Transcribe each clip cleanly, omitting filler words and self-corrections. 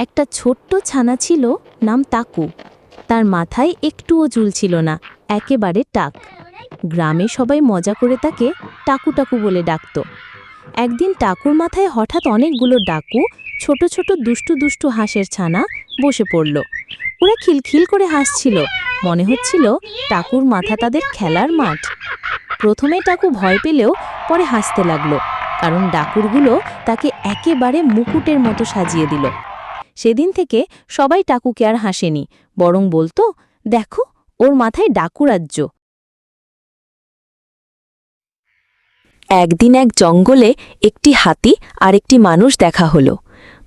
একটা ছোট্ট ছানা ছিল, নাম তাকু। তার মাথায় একটুও চুল ছিল না, একেবারে টাক। গ্রামে সবাই মজা করে তাকে টাকু টাকু বলে ডাকত। একদিন টাকুর মাথায় হঠাৎ অনেকগুলো ডাকু, ছোট ছোট দুষ্টু দুষ্টু হাঁসের ছানা বসে পড়ল। ওরা খিলখিল করে হাসছিল, মনে হচ্ছিল টাকুর মাথা তাদের খেলার মাঠ। প্রথমে টাকু ভয় পেলেও পরে হাসতে লাগলো, কারণ ডাকুরগুলো তাকে একেবারে মুকুটের মতো সাজিয়ে দিল। সেদিন থেকে সবাই টাকুকে আর হাসেনি, বরং বলতো, দেখো ওর মাথায় ডাকু রাজ্য। একদিন এক জঙ্গলে একটি হাতি আর একটি মানুষ দেখা হলো।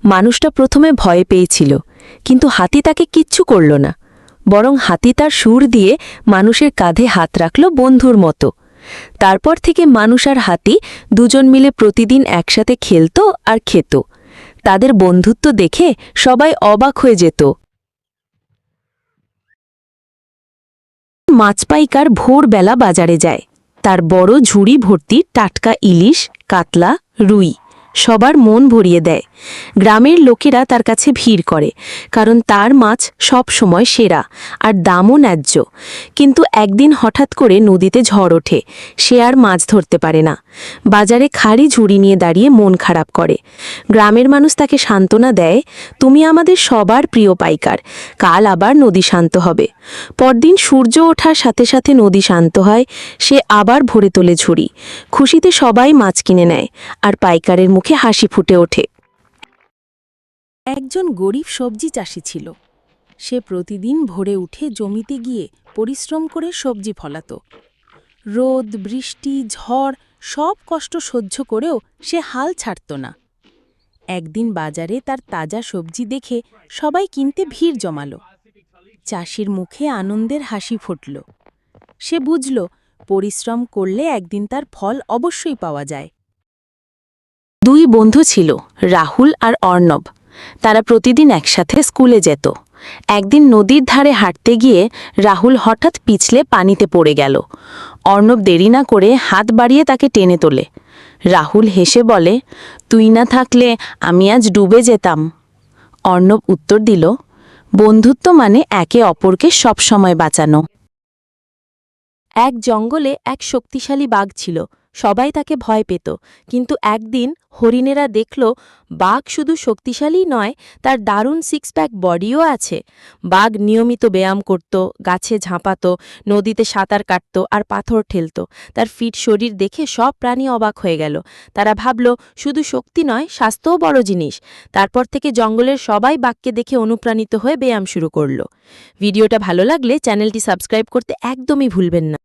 মানুষটা প্রথমে ভয় পেয়েছিল, কিন্তু হাতি তাকে কিচ্ছু করল না, বরং হাতি তার সুর দিয়ে মানুষের কাঁধে হাত রাখল বন্ধুর মতো। তারপর থেকে মানুষ আর হাতি দুজন মিলে প্রতিদিন একসাথে খেলত আর খেত। তাদের বন্ধুত্ব দেখে সবাই অবাক হয়ে যেত। মাছ পাইকার ভোরবেলা বাজারে যায়। তার বড় ঝুড়ি ভর্তি টাটকা ইলিশ, কাতলা, রুই সবার মন ভরিয়ে দেয়। গ্রামের লোকেরা তার কাছে ভিড় করে, কারণ তার মাছ সব সময় সেরা আর দামও ন্যায্য। কিন্তু একদিন হঠাৎ করে নদীতে ঝড় ওঠে, সে আর মাছ ধরতে পারে না। বাজারে খালি ঝুড়ি নিয়ে দাঁড়িয়ে মন খারাপ করে। গ্রামের মানুষ তাকে সান্ত্বনা দেয়, তুমি আমাদের সবার প্রিয় পাইকার, কাল আবার নদী শান্ত হবে। পরদিন সূর্য ওঠার সাথে সাথে নদী শান্ত হয়, সে আবার ভরে তোলে ঝুড়ি। খুশিতে সবাই মাছ কিনে নেয়, আর পাইকারের মুখে হাসি ফুটে ওঠে। একজন গরিব সবজি চাষি ছিল। সে প্রতিদিন ভোরে উঠে জমিতে গিয়ে পরিশ্রম করে সবজি ফলাত। রোদ, বৃষ্টি, ঝড় সব কষ্ট সহ্য করেও সে হাল ছাড়ত না। একদিন বাজারে তার তাজা সবজি দেখে সবাই কিনতে ভিড় জমাল। চাষির মুখে আনন্দের হাসি ফুটল। সে বুঝল, পরিশ্রম করলে একদিন তার ফল অবশ্যই পাওয়া যায়। দুই বন্ধু ছিল, রাহুল আর অর্ণব। তারা প্রতিদিন একসাথে স্কুলে যেত। একদিন নদীর ধারে হাঁটতে গিয়ে রাহুল হঠাৎ পিছলে পানিতে পড়ে গেল। অর্ণব দেরি না করে হাত বাড়িয়ে তাকে টেনে তোলে। রাহুল হেসে বলে, তুই না থাকলে আমি আজ ডুবে যেতাম। অর্ণব উত্তর দিল, বন্ধুত্ব মানে একে অপরকে সবসময় বাঁচানো। এক জঙ্গলে এক শক্তিশালী বাঘ ছিল। সবাই তাকে ভয় পেত, কিন্তু একদিন হরিণেরা দেখল বাঘ শুধু শক্তিশালী নয়, তার দারুণ সিক্স প্যাক বডিও আছে। বাঘ নিয়মিত ব্যায়াম করত, গাছে ঝাঁপাত, নদীতে সাঁতার কাটত আর পাথর ঠেলত। তার ফিট শরীর দেখে সব প্রাণী অবাক হয়ে গেল। তারা ভাবল, শুধু শক্তি নয়, স্বাস্থ্যও বড় জিনিস। তারপর থেকে জঙ্গলের সবাই বাঘকে দেখে অনুপ্রাণিত হয়ে ব্যায়াম শুরু করল। ভিডিওটা ভালো লাগলে চ্যানেলটি সাবস্ক্রাইব করতে একদমই ভুলবেন না।